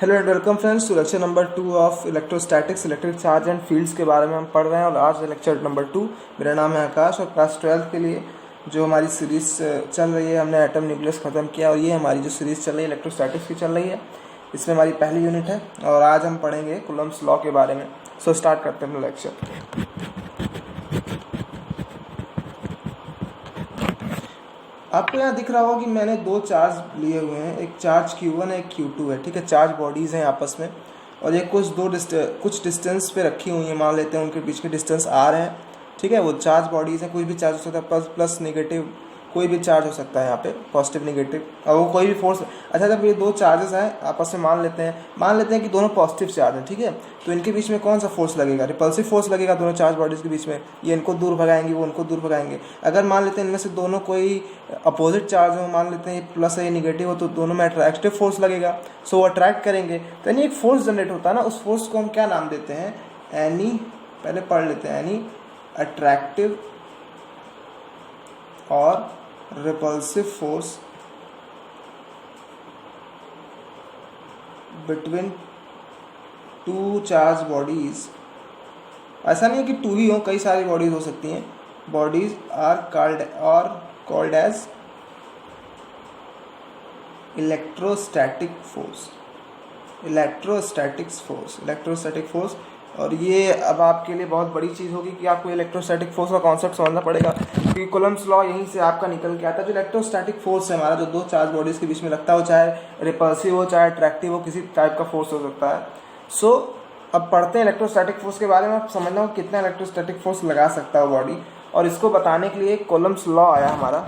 Hello and welcome friends to lecture number 2 of electrostatics electric charge and fields के बारे में हम पढ़ रहे हैं। और आज लेक्चर नंबर 2। मेरा नाम है आकाश और क्लास 12 के लिए जो हमारी सीरीज़ चल रही है, हमने एटम न्यूक्लियस ख़त्म किया और ये हमारी जो सीरीज़ चल रही है इलेक्ट्रोस्टैटिक्स की चल रही है। इसमें हमारी पहली यूनिट है और आज हम पढ़ेंगे कूलम्ब्स लॉ के बारे में। सो स्टार्ट करते हैं अपना लेक्चर। आपको यहाँ दिख रहा होगा कि मैंने दो चार्ज लिए हुए हैं, एक चार्ज Q1 है, एक Q2 है। ठीक है, चार्ज बॉडीज़ हैं आपस में और ये कुछ डिस्टेंस पे रखी हुई हैं। मान लेते हैं उनके बीच के डिस्टेंस R है। ठीक है, वो चार्ज बॉडीज़ हैं, कोई भी चार्ज हो सकता है, प्लस नेगेटिव कोई भी चार्ज हो सकता है यहाँ पे, पॉजिटिव नेगेटिव, और वो कोई भी फोर्स। अच्छा, जब ये दो चार्जेस हैं आपस में, मान लेते हैं कि दोनों पॉजिटिव चार्ज हैं। ठीक है, तो इनके बीच में कौन सा फोर्स लगेगा? रिपल्सिव फोर्स लगेगा दोनों चार्ज बॉडीज़ के बीच में। ये इनको दूर भगाएंगे, वो उनको दूर भगाएंगे। अगर मान लेते हैं इनमें से दोनों कोई अपोजिट चार्ज हो, मान लेते हैं प्लस है ये निगेटिव हो, तो दोनों में अट्रैक्टिव फोर्स लगेगा। सो वो अट्रैक्ट करेंगे, तो यानी एक फोर्स जनरेट होता है ना, उस फोर्स को हम क्या नाम देते हैं? एनी, पहले पढ़ लेते हैं, एनी अट्रैक्टिव और repulsive force between two charge bodies। ऐसा नहीं है कि टू ही हो, कई सारी बॉडीज हो सकती हैं। Bodies are called as electrostatic force. और ये अब आपके लिए बहुत बड़ी चीज़ होगी कि आपको इलेक्ट्रोस्टैटिक फोर्स का कॉन्सेप्ट समझना पड़ेगा, क्योंकि कूलम्ब्स लॉ यहीं से आपका निकल के आता है। जो इलेक्ट्रोस्टैटिक फोर्स है हमारा, जो दो चार्ज बॉडीज़ के बीच में लगता हो, चाहे रिपल्सिव हो चाहे अट्रैक्टिव हो, किसी टाइप का फोर्स हो सकता है। सो अब पढ़ते हैं इलेक्ट्रोस्टैटिक फोर्स के बारे में। आप समझना हो कितना इलेक्ट्रोस्टैटिक फोर्स लगा सकता है बॉडी, और इसको बताने के लिए कूलम्ब्स लॉ आया हमारा।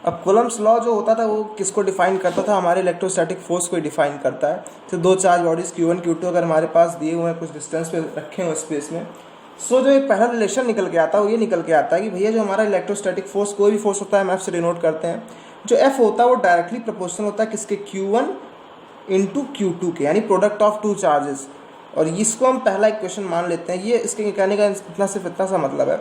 अब कूलम्ब्स लॉ जो होता था वो किसको डिफाइन करता था? हमारे इलेक्ट्रोस्टैटिक फोर्स को डिफाइन करता है। तो दो चार्ज बॉडीज Q1 Q2 अगर हमारे पास दिए हुए हैं, कुछ डिस्टेंस पे रखे हुए स्पेस में, सो जो एक पहला रिलेशन निकल के आता है वो ये निकल के आता है कि भैया जो हमारा इलेक्ट्रोस्टैटिक फोर्स, कोई भी फोर्स होता है हम F से डिनोट करते हैं। जो F होता है वो डायरेक्टली प्रोपोर्शनल होता है किसके? Q1 इंटू Q2 के, यानी प्रोडक्ट ऑफ टू चार्जेस। और इसको हम पहला इक्वेशन मान लेते हैं। ये इसके कहने का इतना सा मतलब है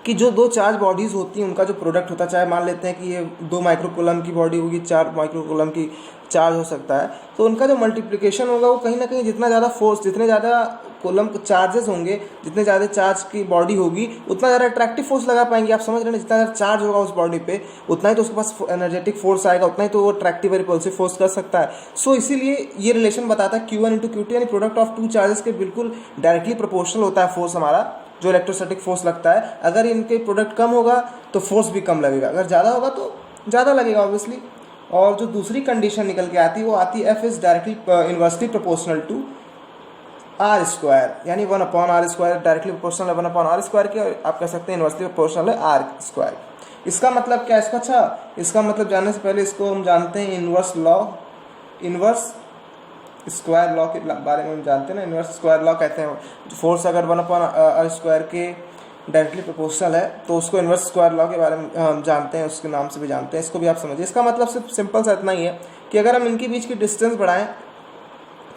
कि जो दो चार्ज बॉडीज़ होती हैं उनका जो प्रोडक्ट होता है, चाहे मान लेते हैं कि ये 2 माइक्रोकूलम की बॉडी होगी, 4 माइक्रोकूलम की चार्ज हो सकता है, तो उनका जो मल्टीप्लिकेशन होगा वो कहीं ना कहीं जितना ज़्यादा फोर्स, जितने ज़्यादा कूलम चार्जेस होंगे, जितने ज़्यादा चार्ज की बॉडी होगी, उतना ज़्यादा अट्रैक्टिव फोर्स लगा पाएंगे। आप समझ रहे हैं, जितना ज़्यादा चार्ज होगा उस बॉडी पे उतना ही तो उसके पास एनर्जेटिक फोर्स आएगा, उतना ही तो वो अट्रैक्टिव रिपल्सिव फोर्स कर सकता है। सो इसीलिए ये रिलेशन बताता है Q1 इंटू Q2, यानी प्रोडक्ट ऑफ टू चार्जेस के बिल्कुल डायरेक्टली प्रोपोर्शनल होता है फोर्स हमारा, जो इलेक्ट्रोस्टैटिक फोर्स लगता है। अगर इनके प्रोडक्ट कम होगा तो फोर्स भी कम लगेगा, अगर ज़्यादा होगा तो ज़्यादा लगेगा ऑब्वियसली। और जो दूसरी कंडीशन निकल के आती है वो आती है F is directly inversely proportional to R square, यानी 1/R² डायरेक्टली प्रोपोर्शनल है 1/R² के, और आप कह सकते हैं इन्वर्सली प्रोपोर्शनल है R²। इसका मतलब क्या है इसका? अच्छा, इसका मतलब जानने से पहले इसको हम जानते हैं इन्वर्स स्क्वायर लॉ के बारे में हम जानते हैं ना। इन्वर्स स्क्वायर लॉ कहते हैं फोर्स अगर 1/R² के डायरेक्टली प्रोपोर्शनल है तो उसको इन्वर्स स्क्वायर लॉ के बारे में हम जानते हैं, उसके नाम से भी जानते हैं। इसको भी आप समझिए। इसका मतलब सिर्फ सिंपल सा इतना ही है कि अगर हम इनके बीच की डिस्टेंस बढ़ाएं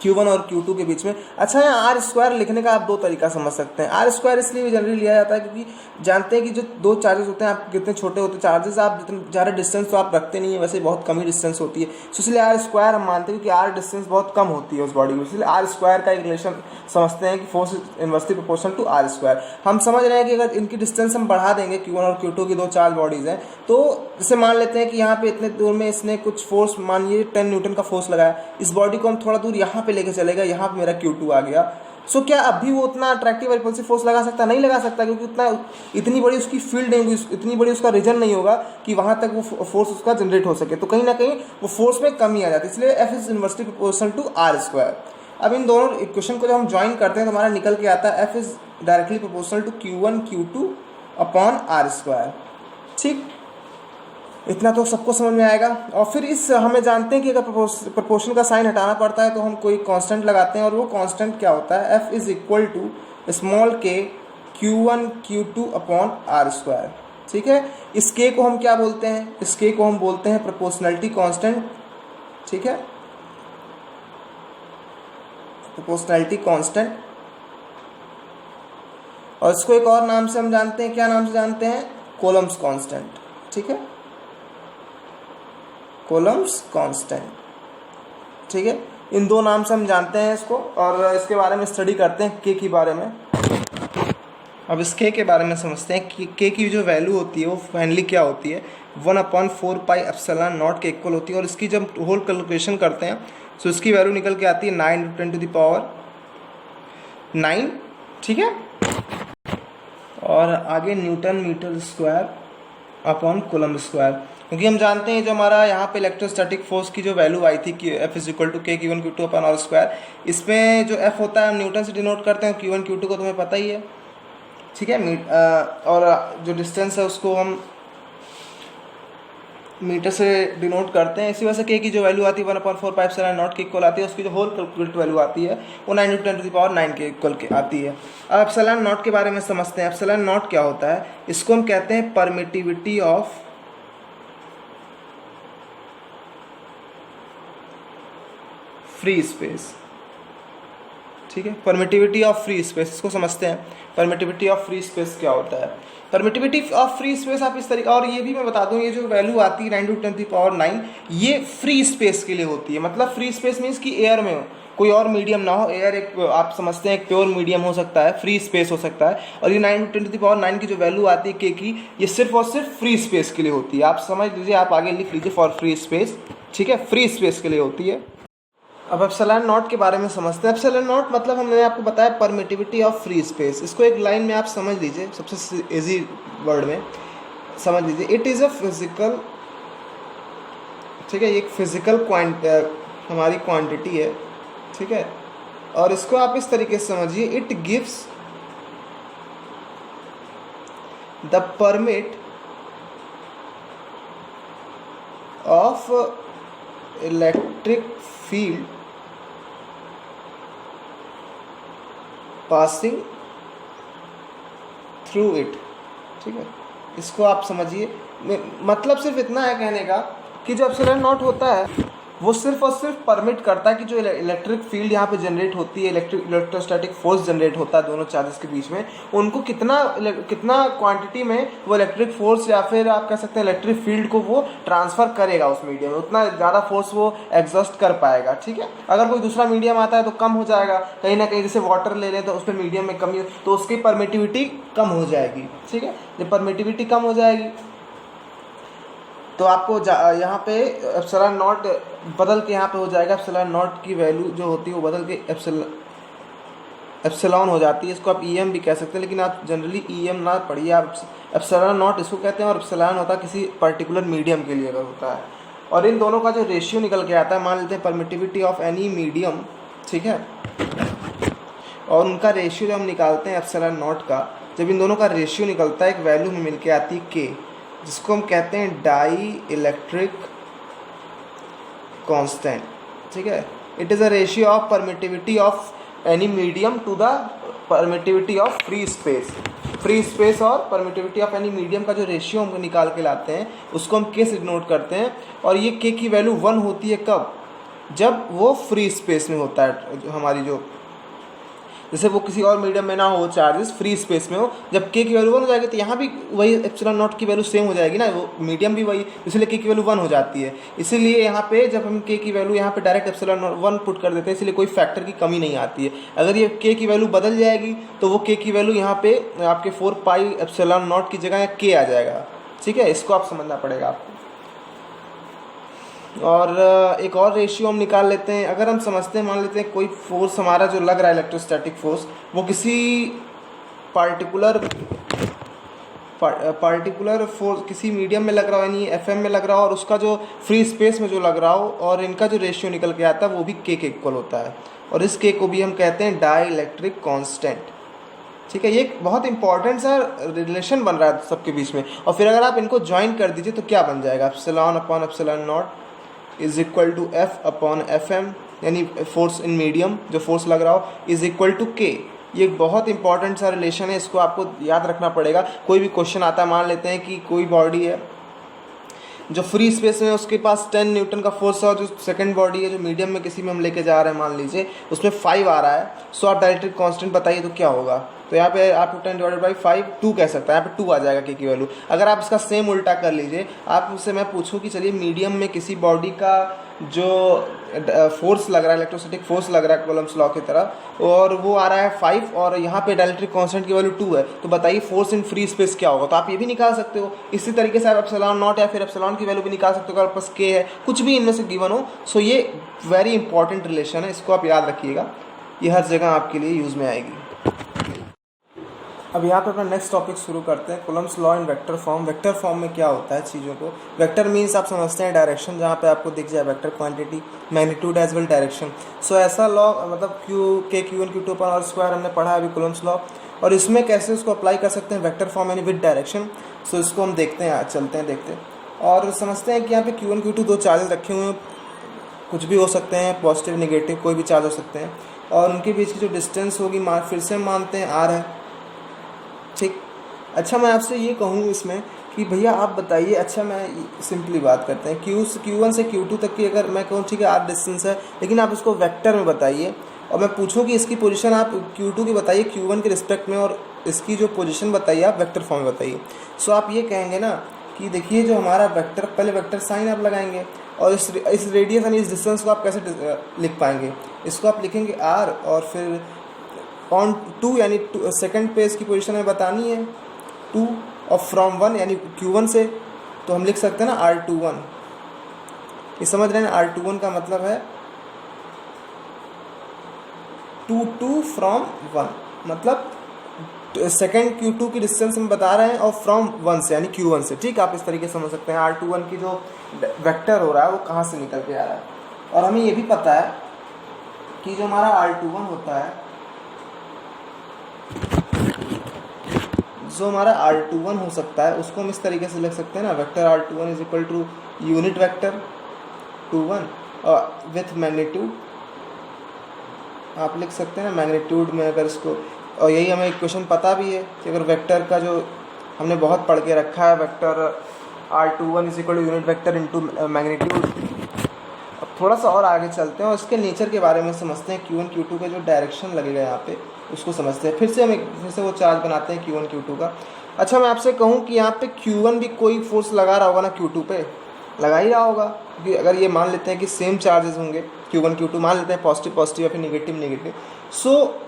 Q1 और Q2 के बीच में। अच्छा, यहाँ R² लिखने का आप दो तरीका समझ सकते हैं। R² इसलिए जनरली लिया जाता है क्योंकि जानते हैं कि जो दो चार्जेस होते हैं, आप कितने छोटे होते हैं चार्जेस, आप जितने ज़्यादा डिस्टेंस तो आप रखते नहीं है, वैसे बहुत कम ही डिस्टेंस होती है। सो इसलिए R² हम मानते हैं कि R डिस्टेंस बहुत कम होती है उस बॉडी में, इसलिए R² का एक रिलेशन समझते हैं कि force inversely proportional to R²। हम समझ रहे हैं कि अगर इनकी डिस्टेंस हम बढ़ा देंगे, Q1 और Q2 की दो चार्ज बॉडीज़ हैं, तो जैसे मान लेते हैं कि यहाँ पे इतने दूर में इसने कुछ फोर्स, मानिए 10 न्यूटन का फोर्स लगाया, इस बॉडी को हम थोड़ा दूर यहाँ पे लेके चलेगा, यहाँ पे मेरा Q2 आ गया। सो क्या अभी वो उतना अट्रैक्टिव और रिपल्सिव फोर्स लगा सकता? नहीं लगा सकता, क्योंकि इतनी बड़ी उसकी फील्ड नहीं होगी, इतनी बड़ी उसका रीजन नहीं होगा कि वहाँ तक वो फोर्स उसका जनरेट हो सके। तो कहीं ना कहीं वो फोर्स में कमी आ जाती है, इसलिए F is inversely proportional to R²। अब इन दोनों इक्वेशन को जब हम ज्वाइन करते हैं तो हमारा निकल के आता है F is directly proportional to Q1 Q2 upon R²। ठीक, इतना तो सबको समझ में आएगा। और फिर इस हमें जानते हैं कि अगर प्रोपोर्शन का साइन हटाना पड़ता है तो हम कोई कांस्टेंट लगाते हैं, और वो कांस्टेंट क्या होता है? F is equal to small k Q1 Q2 upon R²। ठीक है, इस k को हम क्या बोलते हैं? इस k को हम बोलते हैं प्रोपोर्शनैलिटी कांस्टेंट। ठीक है, प्रोपोर्शनैलिटी कांस्टेंट। और इसको एक और नाम से हम जानते हैं, क्या नाम से जानते हैं? Coulomb's constant. ठीक है, कूलम्ब्स कांस्टेंट। ठीक है, इन दो नाम से हम जानते हैं इसको, और इसके बारे में स्टडी करते हैं के के बारे में। अब इस के बारे में समझते हैं कि के की जो वैल्यू होती है वो फाइनली क्या होती है, 1/4πε0 के इक्वल होती है। और इसकी जब होल कैलकुलेशन करते हैं तो इसकी वैल्यू निकल के आती है 9×10⁻⁹, ठीक है। और आगे newton metre square upon coulomb square, क्योंकि हम जानते हैं जो हमारा यहाँ पे इलेक्ट्रोस्टैटिक फोर्स की जो वैल्यू आई थी कि F = K Q1 Q2 upon R square, इसमें जो F होता है हम न्यूटन से डिनोट करते हैं, Q1 Q2 को तुम्हें पता ही है, ठीक है। और जो डिस्टेंस है उसको हम मीटर से डिनोट करते हैं। इसी वजह से के की जो वैल्यू आती है 1/4πε0 के इक्वल आती है। उसकी जो होल कैलकुलेटेड वैल्यू आती है वो 9×10⁹ के इक्वल के आती है। अब एप्सिलॉन नॉट के बारे में समझते हैं। एप्सिलॉन नॉट क्या होता है, इसको हम कहते हैं परमिटिविटी ऑफ फ्री स्पेस, ठीक है। परमिटिविटी ऑफ फ्री स्पेस, इसको समझते हैं। परमिटिविटी ऑफ फ्री स्पेस क्या होता है, परमिटिविटी ऑफ फ्री स्पेस आप इस तरीके, और ये भी मैं बता दूं, ये जो वैल्यू आती है 9×10⁹, ये फ्री स्पेस के लिए होती है। मतलब फ्री स्पेस मीन्स कि एयर में हो, कोई और मीडियम ना हो। एयर एक आप समझते हैं एक प्योर मीडियम हो सकता है, फ्री स्पेस हो सकता है। और ये 9×10⁹ की जो वैल्यू आती है के की, ये सिर्फ और सिर्फ फ्री स्पेस के लिए होती है। आप समझ लीजिए, आप आगे लिख लीजिए फॉर फ्री स्पेस, ठीक है, फ्री स्पेस के लिए होती है। अब एप्सिलॉन नॉट के बारे में समझते हैं। एप्सिलॉन नॉट मतलब हमने आपको बताया परमिटिविटी ऑफ फ्री स्पेस। इसको एक लाइन में आप समझ लीजिए, सबसे इजी वर्ड में समझ लीजिए। इट इज़ अ फिजिकल, ठीक है, एक फिजिकल हमारी क्वांटिटी है, ठीक है। और इसको आप इस तरीके से समझिए, it gives the permit of electric field passing through it, ठीक है। इसको आप समझिए, मतलब सिर्फ इतना है कहने का कि जो एप्सिलॉन नॉट होता है वो सिर्फ और सिर्फ परमिट करता है कि जो इलेक्ट्रिक फील्ड यहाँ पे जनरेट होती है, इलेक्ट्रोस्टैटिक फोर्स जनरेट होता है दोनों चार्जेस के बीच में, उनको कितना क्वांटिटी में वो इलेक्ट्रिक फोर्स या फिर आप कह सकते हैं इलेक्ट्रिक फील्ड को वो ट्रांसफ़र करेगा उस मीडियम में, उतना ज़्यादा फोर्स वो एग्जॉस्ट कर पाएगा, ठीक है। अगर कोई दूसरा मीडियम आता है तो कम हो जाएगा, कहीं ना कहीं जैसे वाटर ले लें तो उसमें मीडियम में कमी, तो उसकी परमिटिविटी कम हो जाएगी, ठीक है। जब परमिटिविटी कम हो जाएगी तो आपको यहाँ पे एप्सिलॉन नॉट बदल के यहाँ पे हो जाएगा, एप्सिलॉन नॉट की वैल्यू जो होती है वो बदल के एप्सिलॉन हो जाती है। इसको आप EM भी कह सकते हैं, लेकिन आप जनरली EM ना पढ़िए, आप एप्सिलॉन नॉट इसको कहते हैं। और एप्सिलॉन होता है किसी पर्टिकुलर मीडियम के लिए अगर होता है। और इन दोनों का जो रेशियो निकल के आता है, मान लेते हैं परमिटिविटी ऑफ एनी मीडियम, ठीक है, और उनका रेशियो जब हम निकालते हैं एप्सिलॉन नॉट का, जब इन दोनों का रेशियो निकलता है एक वैल्यू में मिल के आती है K, जिसको हम कहते हैं डाई इलेक्ट्रिक कांस्टेंट, ठीक है। It is a ratio of permittivity of any medium to the permittivity of free space. Free space और परमिटिविटी ऑफ एनी मीडियम का जो रेशियो हम निकाल के लाते हैं उसको हम K से डिनोट करते हैं। और ये K की वैल्यू 1 होती है कब, जब वो फ्री स्पेस में होता है, हमारी जो जैसे वो किसी और मीडियम में ना हो, चार्जेस फ्री स्पेस में हो, जब K की वैल्यू 1 हो जाएगी तो यहाँ भी वही एप्सिलॉन नॉट की वैल्यू सेम हो जाएगी ना, वो मीडियम भी वही, इसलिए K की वैल्यू 1 हो जाती है। इसीलिए यहाँ पे जब हम K की वैल्यू यहाँ पे डायरेक्ट एप्सिलॉन 1 पुट कर देते हैं, इसलिए कोई फैक्टर की कमी नहीं आती है। अगर ये K की वैल्यू बदल जाएगी तो वो K की वैल्यू यहाँ पे आपके 4πε0 की जगह K आ जाएगा, ठीक है। इसको आप समझना पड़ेगा आपको। और एक और रेशियो हम निकाल लेते हैं। अगर हम समझते हैं, मान लेते हैं कोई फोर्स हमारा जो लग रहा है इलेक्ट्रोस्टैटिक फोर्स, वो किसी पार्टिकुलर फोर्स किसी मीडियम में लग रहा हो, यानी FM में लग रहा हो, और उसका जो फ्री स्पेस में जो लग रहा हो, और इनका जो रेशियो निकल के आता है वो भी K के इक्वल होता है। और इस K को भी हम कहते हैं डाई इलेक्ट्रिक कॉन्स्टेंट, ठीक है। ये एक बहुत इंपॉर्टेंट सा रिलेशन बन रहा है सबके बीच में। और फिर अगर आप इनको ज्वाइन कर दीजिए तो क्या बन जाएगा, epsilon upon epsilon naught is equal to F upon FM, यानी फोर्स इन मीडियम जो फोर्स लग रहा हो इज इक्वल टू K। ये एक बहुत इंपॉर्टेंट सा रिलेशन है, इसको आपको याद रखना पड़ेगा। कोई भी क्वेश्चन आता है, मान लेते हैं कि कोई बॉडी है जो फ्री स्पेस में, उसके पास 10 न्यूटन का फोर्स है, और जो सेकंड बॉडी है जो मीडियम में किसी में हम लेके जा रहे हैं, मान लीजिए उसमें 5 आ रहा है, सो आप डायरेक्ट्रिक कांस्टेंट बताइए तो क्या होगा। तो यहाँ पे आप 10/5 2 कह सकते हैं, यहाँ पे 2 आ जाएगा K की वैल्यू। अगर आप इसका सेम उल्टा कर लीजिए, आप मुझसे मैं पूछूं कि चलिए मीडियम में किसी बॉडी का जो फोर्स लग रहा है, इलेक्ट्रोस्टैटिक फोर्स लग रहा है कूलम्ब्स लॉ की तरह, और वो आ रहा है 5 और यहाँ पे डाइलेक्ट्रिक कांस्टेंट की वैल्यू 2 है, तो बताइए फोर्स इन फ्री स्पेस क्या होगा। तो आप ये भी निकाल सकते हो। इसी तरीके से आप एप्सिलॉन नॉट या फिर एप्सिलॉन की वैल्यू भी निकाल सकते हो अगर आपके पास के है, कुछ भी इनमें से गिवन हो। सो ये वेरी इंपॉर्टेंट रिलेशन है, इसको आप याद रखिएगा, ये हर जगह आपके लिए यूज़ में आएगी। अब यहाँ पे अपना नेक्स्ट टॉपिक शुरू करते हैं, Coulomb's law in vector form. Vector form में क्या होता है चीज़ों को, वेक्टर मीन्स आप समझते हैं डायरेक्शन, जहाँ पे आपको दिख जाए vector quantity, magnitude as well direction. So ऐसा लॉ मतलब Q1 Q2 अपन और स्क्वायर हमने पढ़ा है अभी कूलम्ब्स लॉ, और इसमें कैसे उसको अप्लाई कर सकते हैं वेक्टर फॉर्म यानी विद डायरेक्शन। सो इसको हम देखते हैं, चलते हैं देखते हैं और समझते हैं कि यहाँ पे Q1 Q2 दो चार्जेस रखे हुए हैं, कुछ भी हो सकते हैं, पॉजिटिव नेगेटिव कोई भी चार्ज हो सकते हैं, और उनके बीच की जो डिस्टेंस होगी फिर से हम मानते हैं R है, ठीक। अच्छा मैं आपसे ये कहूँ इसमें कि भैया आप बताइए, अच्छा मैं सिंपली बात करते हैं Q1 से Q2 तक की अगर मैं कहूँ ठीक है R डिस्टेंस है, लेकिन आप इसको वेक्टर में बताइए और मैं पूछूं कि इसकी पोजीशन आप Q2 की बताइए Q1 के रिस्पेक्ट में, और इसकी जो पोजीशन बताइए आप वेक्टर फॉर्म में बताइए। सो आप ये कहेंगे ना कि देखिए जो हमारा वेक्टर, पहले वेक्टर साइन आप लगाएंगे और इस रेडियस यानी इस डिस्टेंस को आप कैसे लिख पाएंगे, इसको आप लिखेंगे R और फिर ऑन 2 यानी सेकंड पे इसकी पोजीशन में बतानी है 2 और फ्रॉम 1 यानी Q1 से, तो हम लिख सकते हैं ना R21। ये समझ रहे हैं, R21 का मतलब है 2 फ्रॉम 1, मतलब सेकंड Q2 की डिस्टेंस हम बता रहे हैं और फ्रॉम 1 से यानी Q1 से, ठीक। आप इस तरीके से समझ सकते हैं R21 की जो वेक्टर हो रहा है वो कहाँ से निकल के आ रहा है। और हमें ये भी पता है कि जो हमारा R21 होता है, जो हमारा R21 हो सकता है उसको हम इस तरीके से लिख सकते हैं ना, vector R21 is equal to unit vector 21 with magnitude, आप लिख सकते हैं ना मैग्नीट्यूड में अगर इसको, और यही हमें इक्वेशन पता भी है कि अगर वेक्टर का जो हमने बहुत पढ़ के रखा है, vector R21 is equal to unit vector into magnitude. अब थोड़ा सा और आगे चलते हैं और इसके नेचर के बारे में समझते हैं, Q1 Q2 का जो डायरेक्शन लगेगा यहाँ पे उसको समझते हैं। फिर से वो चार्ज बनाते हैं Q1 Q2 का। अच्छा मैं आपसे कहूँ कि यहाँ पे Q1 भी कोई फोर्स लगा रहा होगा ना, Q2 पे लगा ही रहा होगा, क्योंकि अगर ये मान लेते हैं कि सेम चार्जेस होंगे Q1 Q2, मान लेते हैं पॉजिटिव पॉजिटिव या फिर निगेटिव निगेटिव, सो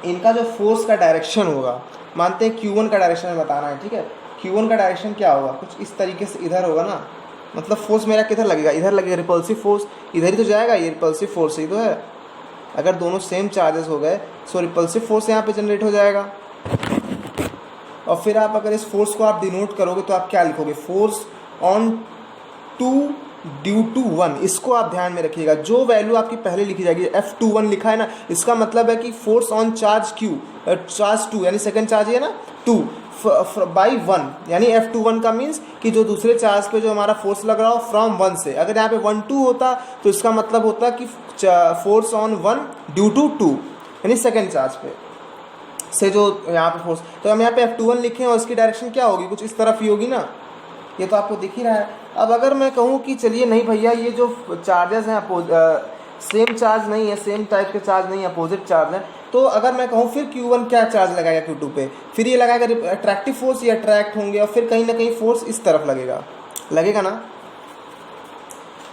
इनका जो फोर्स का डायरेक्शन होगा, मानते हैं Q1 का डायरेक्शन में बताना है, ठीक है। Q1 का डायरेक्शन क्या होगा, कुछ इस तरीके से इधर होगा ना, मतलब फोर्स मेरा किधर लगेगा, इधर लगेगा, रिपल्सिव फोर्स इधर ही तो जाएगा, ये रिपल्सिव फोर्स ही तो है। अगर दोनों सेम चार्जेस हो गए सो रिपल्सिव फोर्स यहाँ पे जनरेट हो जाएगा। और फिर आप अगर इस फोर्स को आप डिनोट करोगे तो आप क्या लिखोगे, फोर्स ऑन 2 ड्यू टू 1। इसको आप ध्यान में रखिएगा, जो वैल्यू आपकी पहले लिखी जाएगी, F21 लिखा है ना, इसका मतलब है कि force on charge Q, charge 2 यानी सेकंड चार्ज है ना 2 बाई 1, यानी F21 का मीन्स कि जो दूसरे चार्ज पे जो हमारा फोर्स लग रहा हो फ्रॉम 1 से। अगर यहाँ पे 1 2 होता तो इसका मतलब होता कि फोर्स ऑन 1 ड्यू टू 2 यानी सेकंड चार्ज पे से जो यहाँ पे फोर्स, तो हम यहाँ पे F21 लिखें और इसकी डायरेक्शन क्या होगी, कुछ इस तरफ ही होगी ना, ये तो आपको दिख ही रहा है। अब अगर मैं कहूँ कि चलिए नहीं भैया ये जो चार्जेस हैं सेम चार्ज नहीं है, सेम टाइप के चार्ज नहीं है, अपोजिट चार्ज है, तो अगर मैं कहूँ फिर Q1 क्या चार्ज लगाएगा Q2 पे, फिर ये लगाएगा अट्रैक्टिव फोर्स, ये अट्रैक्ट होंगे और फिर कहीं ना कहीं फोर्स इस तरफ लगेगा ना।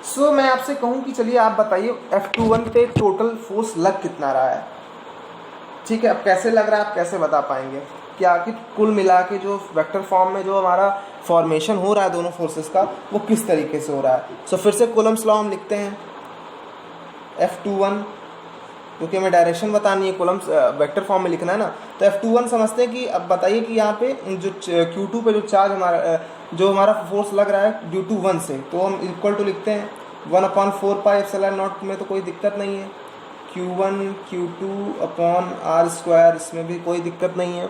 सो मैं आपसे कहूँ कि चलिए आप बताइए F21 पे टोटल फोर्स लग कितना रहा है, ठीक है। अब कैसे लग रहा है आप कैसे बता पाएंगे क्या कि कुल मिला के जो वेक्टर फॉर्म में जो हमारा फॉर्मेशन हो रहा है दोनों फोर्सेस का वो किस तरीके से हो रहा है। सो फिर से कूलम्ब्स लॉ हम लिखते हैं, F21 क्योंकि हमें डायरेक्शन बतानी है, कूलम्ब्स वेक्टर फॉर्म में लिखना है ना, तो F21 समझते हैं कि अब बताइए कि यहाँ पे जो Q2 पे जो चार्ज जो हमारा फोर्स लग रहा है ड्यू टू 1 से, तो हम इक्वल टू लिखते हैं 1/4 पाई एप्सिलॉन नॉट में, तो कोई दिक्कत नहीं है। Q1 Q2 अपॉन R², इसमें भी कोई दिक्कत नहीं है।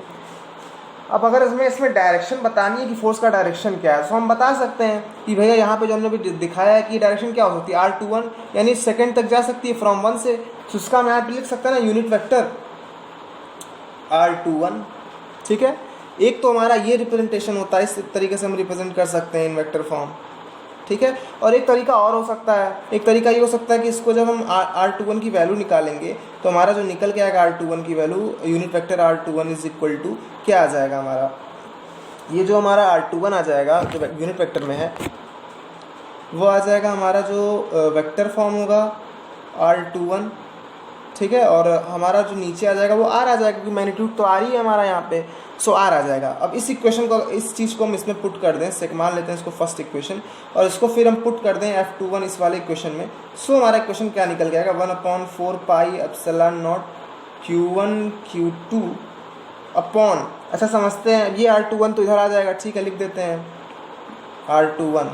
अब अगर इसमें डायरेक्शन बतानी है कि फोर्स का डायरेक्शन क्या है, तो हम बता सकते हैं कि भैया यहाँ पे जो हमने भी दिखाया है कि डायरेक्शन क्या हो सकती है, R21 यानी सेकंड तक जा सकती है फ्रॉम 1 से, तो उसका मैं यहाँ पे लिख सकता है ना यूनिट वेक्टर R21, ठीक है। एक तो हमारा ये रिप्रेजेंटेशन होता है, इस तरीके से हम रिप्रेजेंट कर सकते हैं इन वेक्टर फॉर्म, ठीक है। और एक तरीका और हो सकता है, एक तरीका ये हो सकता है कि इसको जब हम R21 की वैल्यू निकालेंगे तो हमारा जो निकल के आएगा R21 की value, unit vector R21 is equal to क्या आ जाएगा हमारा, ये जो हमारा R21 आ जाएगा जो यूनिट वेक्टर में है वो आ जाएगा हमारा जो वेक्टर फॉर्म होगा R21, ठीक है। और हमारा जो नीचे आ जाएगा वो R आ जाएगा, क्योंकि मैग्नीट्यूड तो R ही है हमारा यहाँ पे, सो R आ जाएगा। अब इस इक्वेशन को, इस चीज़ को हम इसमें पुट कर दें, मान लेते हैं इसको फर्स्ट इक्वेशन, और इसको फिर हम पुट कर दें F21 इस वाले इक्वेशन में। सो हमारा इक्वेशन क्या निकल जाएगा, 1/4 pi epsilon not Q1 Q2 upon, अच्छा समझते हैं, ये R21 तो इधर आ जाएगा, ठीक है, लिख देते हैं R21,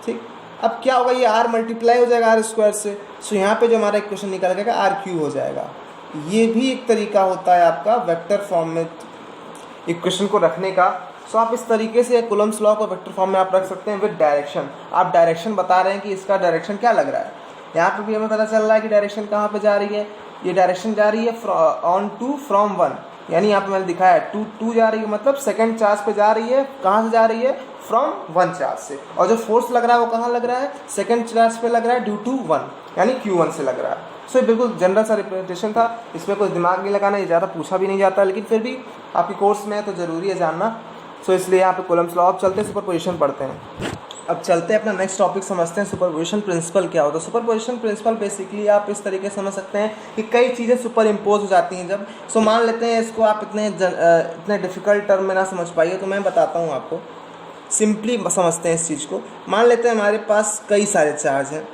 ठीक। अब क्या होगा, ये R मल्टीप्लाई हो जाएगा R स्क्वायर से, सो यहाँ पे जो हमारा इक्वेशन निकल जाएगा R³ हो जाएगा। ये भी एक तरीका होता है आपका वेक्टर फॉर्म में इक्वेशन को रखने का। सो आप इस तरीके से कूलम्ब्स लॉ को वेक्टर फॉर्म में आप रख सकते हैं विद डायरेक्शन। आप डायरेक्शन बता रहे हैं कि इसका डायरेक्शन क्या लग रहा है, यहाँ पे भी हमें पता चल रहा है कि डायरेक्शन कहाँ पे जा रही है, ये डायरेक्शन जा रही है ऑन टू फ्रॉम 1, यानी यहाँ पे मैंने दिखाया है 2 जा रही है, मतलब सेकंड चार्ज पे जा रही है। कहाँ से जा रही है, फ्रॉम 1 चार्ज से। और जो फोर्स लग रहा है वो कहाँ लग रहा है, सेकंड चार्ज पे लग रहा है ड्यू टू 1, यानी Q1 से लग रहा है। सो ये बिल्कुल जनरल सा रिप्रेजेंटेशन था, इसमें कोई दिमाग नहीं लगाना, ये ज़्यादा पूछा भी नहीं जाता, लेकिन फिर भी आपके कोर्स में है तो ज़रूरी है जानना। सो इसलिए यहाँ पे कूलम्ब्स लॉ। अब चलते हैं सुपरपोजिशन पढ़ते हैं। अब चलते हैं अपना नेक्स्ट टॉपिक समझते हैं, सुपरपोजिशन प्रिंसिपल क्या होता है। सुपरपोजिशन प्रिंसिपल बेसिकली आप इस तरीके से समझ सकते हैं कि कई चीज़ें सुपर इम्पोज हो जाती हैं जब। सो मान लेते हैं इसको, आप इतने डिफ़िकल्ट टर्म में ना समझ पाइए तो मैं बताता हूँ आपको, सिंपली समझते हैं इस चीज़ को। मान लेते हैं हमारे पास कई सारे चार्ज हैं,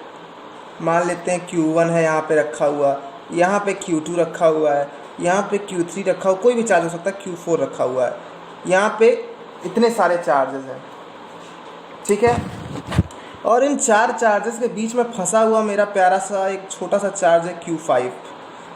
मान लेते हैं Q1 है यहाँ पे रखा हुआ, यहाँ पे Q2 रखा हुआ है, यहाँ पे Q3 रखा हुआ, कोई भी चार्ज हो सकता है, Q4 रखा हुआ है, यहाँ पे इतने सारे चार्जेस हैं, ठीक है। और इन 4 चार्जेस के बीच में फंसा हुआ मेरा प्यारा सा एक छोटा सा चार्ज है Q5,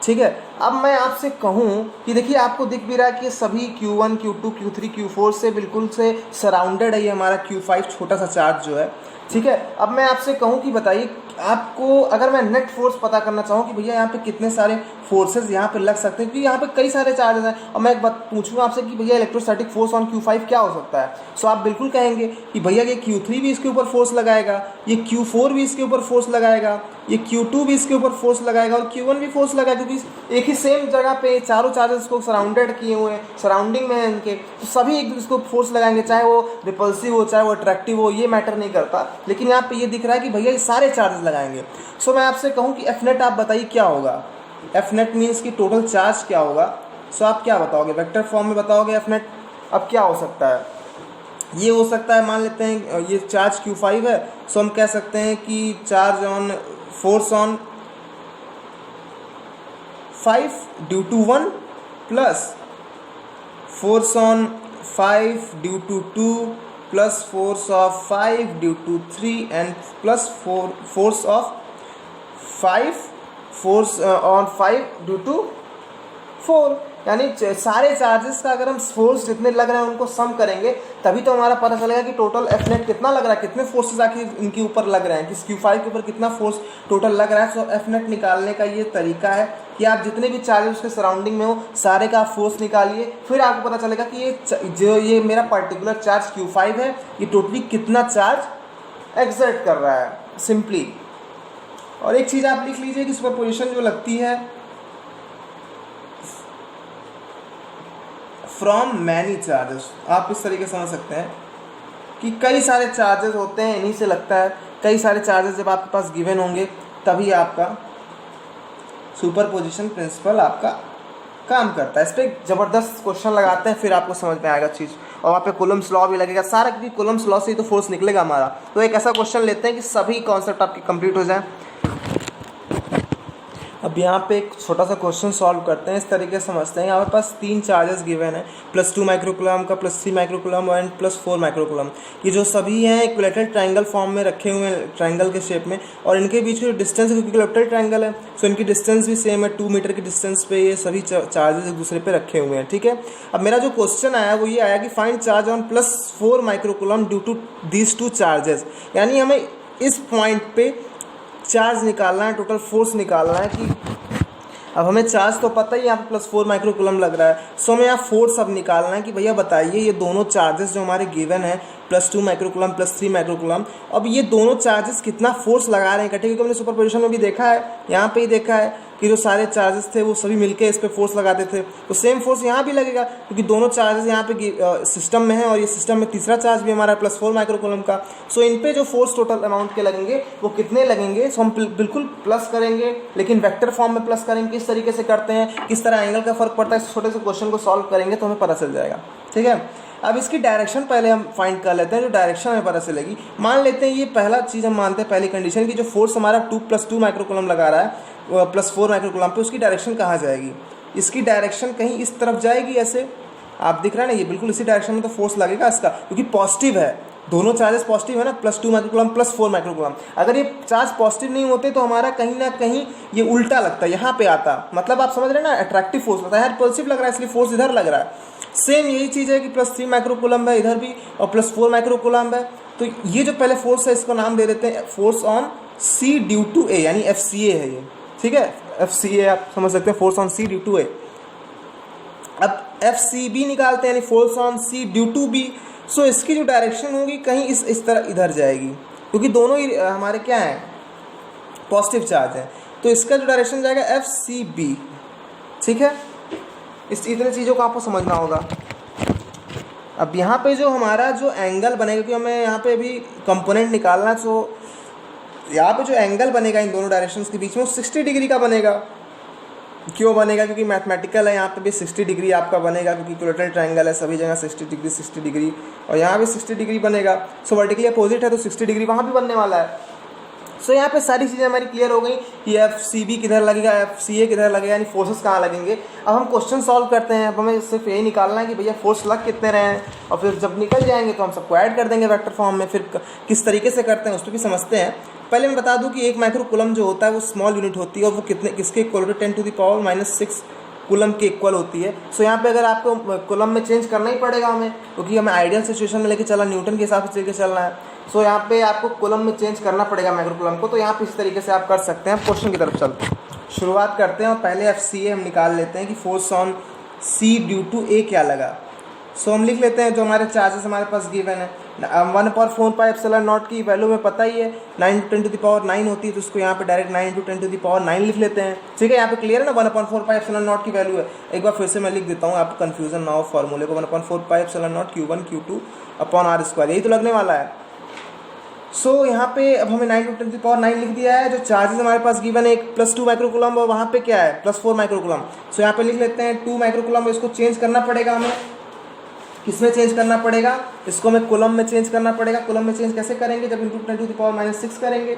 ठीक है। अब मैं आपसे कहूँ कि देखिए आपको दिख भी रहा है कि सभी Q1 Q2 Q3 Q4 से बिल्कुल से सराउंडेड है ये हमारा Q5 छोटा सा चार्ज जो है, ठीक है। अब मैं आपसे कहूँ कि बताइए आपको, अगर मैं नेट फोर्स पता करना चाहूँ कि भैया यहाँ पे कितने सारे फोर्सेस यहाँ पे लग सकते हैं, क्योंकि यहाँ पे कई सारे चार्जेस हैं, और मैं एक बात पूछूंगा आपसे कि भैया इलेक्ट्रोस्टैटिक फोर्स ऑन Q5 क्या हो सकता है। सो आप बिल्कुल कहेंगे कि भैया ये Q3 भी इसके ऊपर फोर्स लगाएगा, ये Q4 भी इसके ऊपर फोर्स लगाएगा, ये Q2 भी इसके ऊपर फोर्स लगाएगा, और Q1 भी फोर्स लगाएगा, क्योंकि एक ही सेम जगह पे चारों चार्जेस को सराउंडेड किए हुए हैं, सराउंडिंग में इनके, तो सभी एक दूसरे को फोर्स लगाएंगे, चाहे वो रिपल्सिव हो चाहे वो अट्रैक्टिव हो, ये मैटर नहीं करता। लेकिन यहाँ पे ये दिख रहा है कि भैया ये सारे चार्जेस लगाएंगे। सो मैं आपसे कहूँ कि एफ नेट आप बताइए क्या होगा, एफ नेट मीन्स कि टोटल चार्ज क्या होगा। सो आप क्या बताओगे, वेक्टर फॉर्म में बताओगे एफ नेट। अब क्या हो सकता है, ये हो सकता है, मान लेते हैं ये चार्ज Q5 है, सो हम कह सकते हैं कि charge on force on 5 due to 1 plus force on 5 due to 2 plus force of 5 due to 3 and plus force of 5 force on 5 due to 4, यानी सारे चार्जेस का अगर हम फोर्स जितने लग रहे हैं उनको सम करेंगे तभी तो हमारा पता चलेगा कि टोटल एफ नेट कितना लग रहा है, कितने फोर्सेस आखिर इनके ऊपर लग रहे हैं, किस Q5 के ऊपर कितना फोर्स टोटल लग रहा है। सो एफ नेट निकालने का ये तरीका है कि आप जितने भी चार्जेस उसके सराउंडिंग में हो सारे का फोर्स निकालिए, फिर आपको पता चलेगा कि ये मेरा पर्टिकुलर चार्ज Q5 है, ये टोटली कितना चार्ज एक्सर्ट कर रहा है, सिंपली। और एक चीज़ आप लिख लीजिए कि सुपरपोजिशन जो लगती है फ्रॉम मैनी चार्जेस, आप इस तरीके से समझ सकते हैं कि कई सारे चार्जेस होते हैं, इन्हीं से लगता है। कई सारे चार्जेस जब आपके पास गिवन होंगे तभी आपका सुपरपोजिशन प्रिंसिपल आपका काम करता है। इस पर ज़बरदस्त क्वेश्चन लगाते हैं, फिर आपको समझ में आएगा चीज़। और वहाँ पे कूलम्ब्स लॉ भी लगेगा, सारा क्योंकि कूलम्ब्स लॉ से ही तो फोर्स निकलेगा हमारा। तो एक ऐसा क्वेश्चन लेते हैं कि सभी कॉन्सेप्ट आपके कंप्लीट हो जाए। अब यहाँ पे एक छोटा सा क्वेश्चन सॉल्व करते हैं, इस तरीके से समझते हैं। हमारे पास 3 चार्जेस गिवन है, +2 माइक्रोकूलम का, +3 माइक्रोकूलम एंड +4 माइक्रोकूलम। ये जो सभी हैं इक्विलेटरल ट्रायंगल फॉर्म में रखे हुए हैं, ट्रायंगल के शेप में, और इनके बीच में डिस्टेंस क्योंकि इक्विलेटरल ट्रायंगल है सो इनकी डिस्टेंस भी सेम है, 2 मीटर की डिस्टेंस पे ये सभी चार्जेस एक दूसरे पे रखे हुए हैं, ठीक है। अब मेरा जो क्वेश्चन आया वो ये आया कि find charge on +4 microcoulomb due to these 2 charges, यानी हमें इस पॉइंट पे चार्ज निकालना है, टोटल फोर्स निकालना है। कि अब हमें चार्ज तो पता ही यहाँ पे +4 माइक्रोकूलम लग रहा है, सो हमें यहाँ फोर्स अब निकालना है कि भैया बताइए ये दोनों चार्जेस जो हमारे गिवन है +2 माइक्रोकूलम +3 माइक्रोकूलम, अब ये दोनों चार्जेस कितना फोर्स लगा रहे हैं इकट्ठे, क्योंकि हमने सुपरपोजिशन में भी देखा है, यहाँ पे ही देखा है कि जो सारे चार्जेस थे वो सभी मिलके इस पे फोर्स लगाते थे, तो सेम फोर्स यहाँ भी लगेगा क्योंकि दोनों चार्जेस यहाँ पे सिस्टम में है और ये सिस्टम में तीसरा चार्ज भी हमारा +4 माइक्रोकूलम का। सो इन पे जो फोर्स टोटल अमाउंट के लगेंगे वो कितने लगेंगे, सो हम बिल्कुल प्लस करेंगे, लेकिन वेक्टर फॉर्म में प्लस करेंगे। किस तरीके से करते हैं, किस तरह एंगल का फर्क पड़ता है, इस छोटे से क्वेश्चन को सॉल्व करेंगे तो हमें पता चल जाएगा। ठीक है, अब इसकी डायरेक्शन पहले हम फाइंड कर लेते हैं, जो डायरेक्शन हमें पता चलेगी। मान लेते हैं ये पहला चीज़ हम मानते हैं, पहली कंडीशन की जो फोर्स हमारा 2 + 2 माइक्रोकूलम लगा रहा है +4 माइक्रोकूलम पे, उसकी डायरेक्शन कहाँ जाएगी। इसकी डायरेक्शन कहीं इस तरफ जाएगी, ऐसे आप दिख रहा है ना, ये बिल्कुल इसी डायरेक्शन में तो फोर्स लगेगा इसका, क्योंकि पॉजिटिव है, दोनों चार्जेस पॉजिटिव है ना, +2 माइक्रोकूलम +4 माइक्रोकूलम। अगर ये चार्ज पॉजिटिव नहीं होते तो हमारा कहीं ना कहीं ये उल्टा लगता है, यहाँ पे आता, मतलब आप समझ रहे हैं ना, अट्रैक्टिव फोर्स लगता है, यार पॉजिटिव लग रहा है इसलिए फोर्स इधर लग रहा है। सेम यही चीज़ है कि +3 माइक्रोकूलम है इधर भी और +4 माइक्रोकूलम है, तो ये जो पहले फोर्स है इसको नाम दे देते हैं force on C due to A, यानी FCA है ये। ठीक है, FCA आप समझ सकते हैं, force on C due to A। अब FCB निकालते हैं, यानी force on C due to B। So इसकी जो डायरेक्शन होगी कहीं इस तरह इधर जाएगी, क्योंकि दोनों ही हमारे क्या हैं, पॉजिटिव चार्ज है, तो इसका जो डायरेक्शन जाएगा FCB। ठीक है, इस इतने चीज़ों को आपको समझना होगा। अब यहाँ पे जो हमारा जो एंगल बनेगा, क्योंकि हमें यहाँ पे अभी कंपोनेंट निकालना, तो यहाँ पे जो एंगल बनेगा इन दोनों डायरेक्शंस के बीच में वो 60 डिग्री का बनेगा। क्यों बनेगा, क्योंकि मैथमेटिकल है, यहाँ पे भी 60 डिग्री आपका बनेगा, क्योंकि इक्विलैटरल ट्रायंगल है, सभी जगह 60 डिग्री और यहाँ भी 60 डिग्री बनेगा। सो वर्टिकली अपोजिट है तो 60 डिग्री वहाँ भी बनने वाला है। सो यहाँ पे सारी चीज़ें हमारी क्लियर हो गई कि FCB किधर लगेगा, FCA किधर लगेगा, यानी फोर्सेस कहाँ लगेंगे। अब हम क्वेश्चन सॉल्व करते हैं। अब हमें सिर्फ यही निकालना है कि भैया फोर्स लग कितने रहे हैं, और फिर जब निकल जाएंगे तो हम सबको ऐड कर देंगे वेक्टर फॉर्म में। फिर किस तरीके से करते हैं उसको भी समझते हैं। पहले मैं बता दूं कि 1 माइक्रोकूलम जो होता है वो स्मॉल यूनिट होती है और वो किसके इक्वल होती है, 10⁻⁻⁶ कूलम के इक्वल होती है। सो यहाँ पे अगर आपको कूलम में चेंज करना ही पड़ेगा हमें, क्योंकि हमें आइडियल सिचुएशन में लेके चलना, न्यूटन के हिसाब से लेके चलना है। सो यहाँ पे आपको कूलम में चेंज करना पड़ेगा माइक्रोकूलम को। तो यहाँ पे इस तरीके से आप कर सकते हैं। क्वेश्चन की तरफ चलते हैं, शुरुआत करते हैं और पहले FCA हम निकाल लेते हैं कि force on C due to A क्या लगा। सो हम लिख लेते हैं जो हमारे चार्जेस हमारे पास गिवन है। 1/4πε0 की वैल्यू में पता ही है, 9 × 10⁹ होती है, तो उसको यहाँ पे डायरेक्ट 9 × 10⁹ लिख लेते हैं। ठीक है, यहाँ पे क्लियर है ना, 1/4πε0 की वैल्यू है। एक बार फिर से मैं लिख देता हूँ, आपको कन्फ्यूजन ना हो फॉर्मूले को। 1/4πε0 Q1 Q2 अपॉन R², यही तो लगने वाला है। सो यहाँ पे अब हमें 9 × 10⁹ लिख दिया है। जो चार्जेस हमारे पास गिवन है, एक +2 माइक्रोकूलम और वहाँ पे क्या है +4 माइक्रोकूलम। सो यहाँ पे लिख लेते हैं 2 माइक्रोकूलम, इसको चेंज करना पड़ेगा हमें। किसमें चेंज करना पड़ेगा, इसको हमें कूलम में चेंज करना पड़ेगा। कूलम में चेंज कैसे करेंगे, जब इंटू 10⁻⁻6 करेंगे।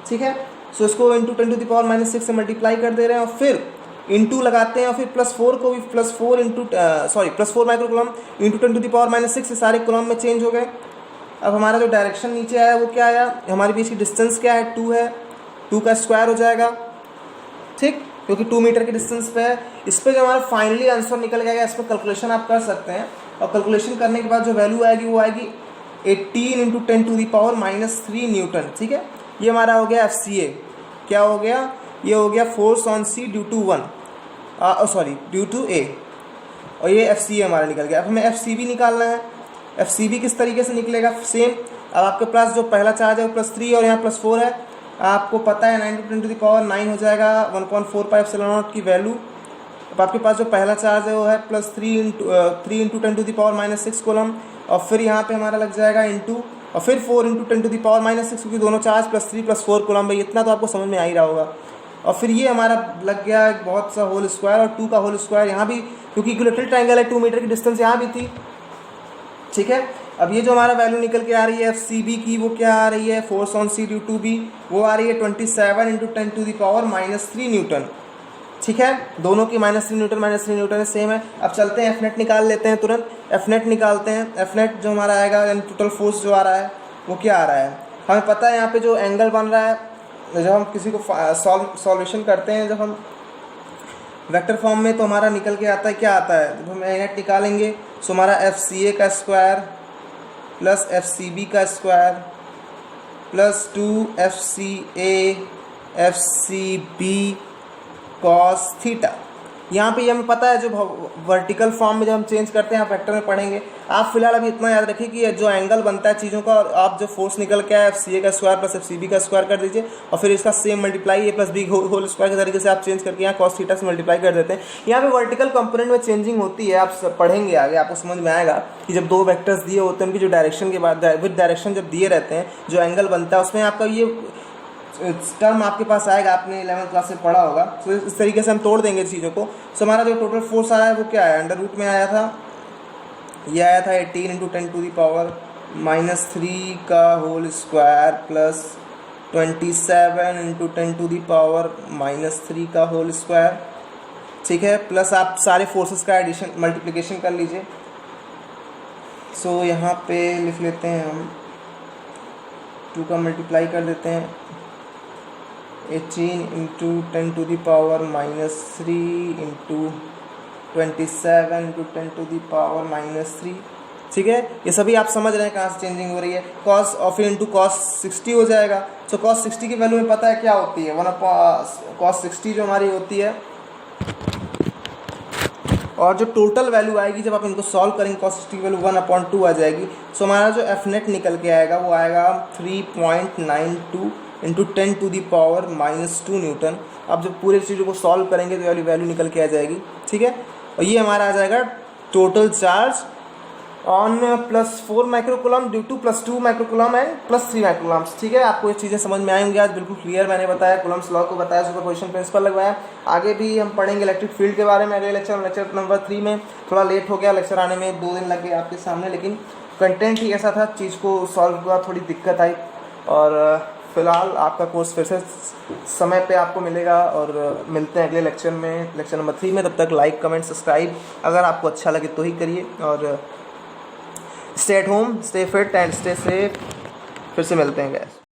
ठीक है, सो इसको इंटू 10⁻⁻6 से मल्टीप्लाई कर दे रहे हैं और फिर इंटू लगाते हैं, और फिर +4 को भी +4 माइक्रोकूलम इंटू 10⁻⁻6 से सारे कूलम में चेंज हो गए। अब हमारा जो डायरेक्शन नीचे आया वो क्या आया, हमारे बीच की डिस्टेंस क्या है, 2 है, 2 का स्क्वायर हो जाएगा। ठीक, क्योंकि 2 मीटर की डिस्टेंस पे है। इस पर जो हमारा फाइनली आंसर निकल गया, इस पर कैलकुलेशन आप कर सकते हैं, और कैलकुलेशन करने के बाद जो वैल्यू आएगी वो आएगी 18 × 10⁻³ न्यूटन। ठीक है, ये हमारा हो गया FCA। क्या हो गया, ये हो गया force on C due to A, और ये FCA हमारा निकल गया। अब हमें FCB निकालना है। FCB किस तरीके से निकलेगा, सेम। अब आपके पास जो पहला चार्ज है वो +3 और यहाँ +4 है, आपको पता है 9 × 10⁹ हो जाएगा 1/4πε0 की वैल्यू। अब आपके पास जो पहला चार्ज है वो है +3 × 10⁻⁶ कूलम, और फिर यहाँ पे हमारा लग जाएगा इंटू, और फिर 4 × 10⁻⁶, क्योंकि दोनों चार्ज +3 +4 कूलम है। इतना तो आपको समझ में आ ही रहा होगा। और फिर ये हमारा लग गया बहुत सा होल स्क्वायर, और 2 का होल स्क्वायर यहाँ भी, क्योंकि इक्विलैटरल ट्रायंगल है, 2 मीटर की डिस्टेंस यहाँ भी थी। ठीक है, अब ये जो हमारा वैल्यू निकल के आ रही है FCB की, वो क्या आ रही है, force on C due to B, वो आ रही है 27 × 10⁻³ न्यूटन। ठीक है, दोनों की -3 न्यूटन है, सेम है। अब चलते हैं Fnet निकाल लेते हैं तुरंत। Fnet निकालते हैं। Fnet जो हमारा आएगा, यानी टोटल फोर्स जो आ रहा है वो क्या आ रहा है, हमें पता है यहाँ पे जो एंगल बन रहा है, जब हम किसी को सॉल्यूशन करते हैं, जब हम वेक्टर फॉर्म में, तो हमारा निकल के आता है, क्या आता है, जब हम Net निकालेंगे तो हमारा FCA का स्क्वायर प्लस FCB का square plus 2 FCA FCB cos theta, यहाँ पे ये हमें पता है जो वर्टिकल फॉर्म में जब हम चेंज करते हैं आप वेक्टर में पढ़ेंगे। आप फिलहाल अभी इतना याद रखिए कि जो एंगल बनता है चीज़ों का, और आप जो फोर्स निकल के आए FCA का स्क्वायर प्लस FCB का स्क्वायर कर दीजिए, और फिर इसका same multiply A plus B whole square के तरीके से आप चेंज करके यहाँ कॉस थीटा से मल्टीप्लाई कर देते हैं। यहाँ पे वर्टिकल कंपोनेंट में चेंजिंग होती है, आप पढ़ेंगे आगे, आपको समझ में आएगा कि जब दो वेक्टर्स दिए होते हैं उनकी जो डायरेक्शन के बाद विद डायरेक्शन जब दिए रहते हैं, जो एंगल बनता है उसमें आपका ये टर्म आपके पास आएगा, आपने 11th क्लास में पढ़ा होगा। तो इस तरीके से हम तोड़ देंगे चीज़ों को। सो हमारा जो टोटल फोर्स आया है वो क्या है, अंडर रूट में आया था, ये आया था 18 × 10⁻³ का होल स्क्वायर प्लस 27 × 10⁻³ का होल स्क्वायर, ठीक है। प्लस आप सारे फोर्सेस का एडिशन मल्टीप्लिकेशन कर लीजिए। सो यहाँ पे लिख लेते हैं हम 2 का मल्टीप्लाई कर देते हैं 18 × 10⁻³ × 27 × 10⁻³, ठीक है। ये सभी आप समझ रहे हैं कहाँ से चेंजिंग हो रही है। कॉस और फिर इंटू कॉस 60 हो जाएगा। सो कॉस 60 की वैल्यू में पता है क्या होती है, 1/cos 60 जो हमारी होती है, और जो टोटल वैल्यू आएगी जब आप इनको सॉल्व करेंगे cos 60 की वैल्यू 1/2 आ जाएगी। सो हमारा जो एफ नेट निकल के आएगा वो आएगा 3.92 × 10⁻² न्यूटन। अब जब पूरे चीज़ों को सॉल्व करेंगे तो वाली वैल्यू निकल के आ जाएगी, ठीक है। और ये हमारा आ जाएगा total charge on +4 microcoulomb due to +2 microcoulomb and +3 microcoulombs, ठीक है। आपको ये चीज़ें समझ में आएंगी आज, बिल्कुल क्लियर मैंने बताया, कूलम्स लॉ को बताया, सुपरपोजिशन प्रिंसिपल लगवाया। आगे भी हम पढ़ेंगे इलेक्ट्रिक फील्ड के बारे में अगले लेक्चर नंबर 3 में। थोड़ा लेट हो गया लेक्चर आने में, 2 दिन लग गए आपके सामने, लेकिन कंटेंट ही ऐसा था, चीज़ को सॉल्व हुआ, थोड़ी दिक्कत आई। और फिलहाल आपका कोर्स फिर से समय पे आपको मिलेगा, और मिलते हैं अगले लेक्चर में, लेक्चर नंबर 3 में। तब तक लाइक कमेंट सब्सक्राइब अगर आपको अच्छा लगे तो ही करिए, और stay at home, stay fit and stay safe. फिर से मिलते हैं गैस।